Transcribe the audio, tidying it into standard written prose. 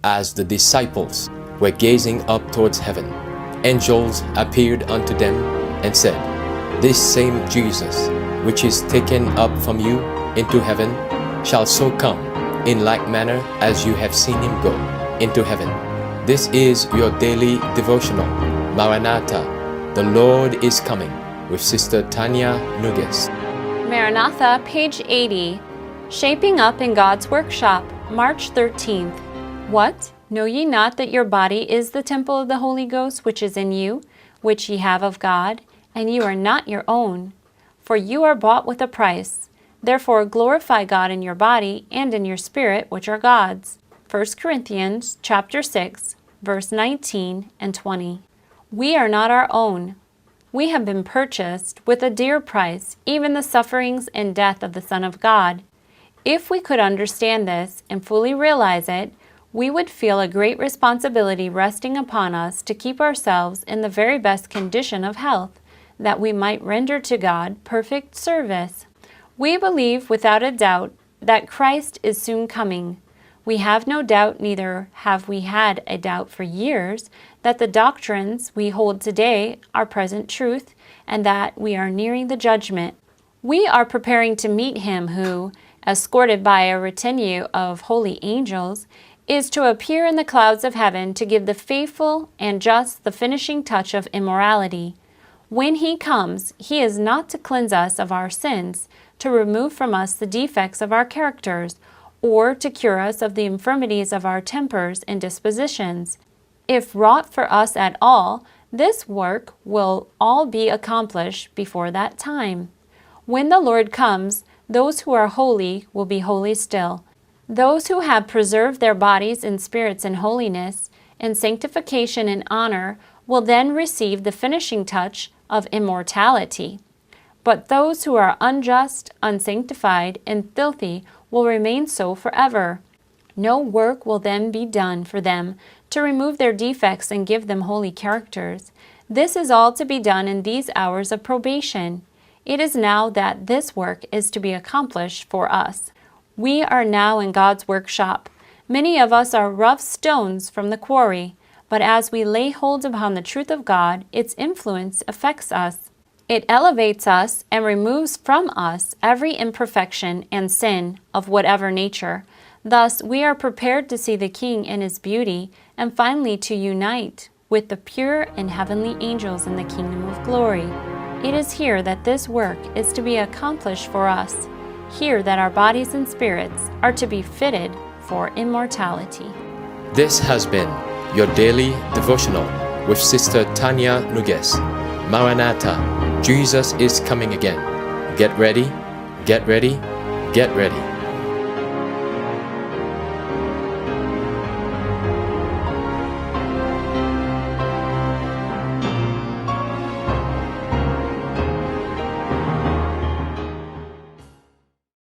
As the disciples were gazing up towards heaven, angels appeared unto them and said, This same Jesus, which is taken up from you into heaven, shall so come in like manner as you have seen him go into heaven. This is your daily devotional. Maranatha, the Lord is coming, with Sister Tonya Nougaisse. Maranatha, page 80. Shaping Up in God's Workshop, March 13th. What? Know ye not that your body is the temple of the Holy Ghost which is in you, which ye have of God, and you are not your own? For you are bought with a price. Therefore glorify God in your body and in your spirit, which are God's. 1 Corinthians chapter 6, verse 19 and 20. We are not our own. We have been purchased with a dear price, even the sufferings and death of the Son of God. If we could understand this and fully realize it, we would feel a great responsibility resting upon us to keep ourselves in the very best condition of health, that we might render to God perfect service. We believe without a doubt that Christ is soon coming. We have no doubt, neither have we had a doubt for years, that the doctrines we hold today are present truth, and that we are nearing the judgment. We are preparing to meet Him who, escorted by a retinue of holy angels, is to appear in the clouds of heaven to give the faithful and just the finishing touch of immorality. When He comes, He is not to cleanse us of our sins, to remove from us the defects of our characters, or to cure us of the infirmities of our tempers and dispositions. If wrought for us at all, this work will all be accomplished before that time. When the Lord comes, those who are holy will be holy still. Those who have preserved their bodies and spirits in holiness, in sanctification and honor, will then receive the finishing touch of immortality. But those who are unjust, unsanctified, and filthy will remain so forever. No work will then be done for them to remove their defects and give them holy characters. This is all to be done in these hours of probation. It is now that this work is to be accomplished for us. We are now in God's workshop. Many of us are rough stones from the quarry, but as we lay hold upon the truth of God, its influence affects us. It elevates us and removes from us every imperfection and sin of whatever nature. Thus, we are prepared to see the King in His beauty and finally to unite with the pure and heavenly angels in the kingdom of glory. It is here that this work is to be accomplished for us, here that our bodies and spirits are to be fitted for immortality. This has been your daily devotional with Sister Tonya Nougaisse. Maranatha, Jesus is coming again. Get ready, get ready, get ready.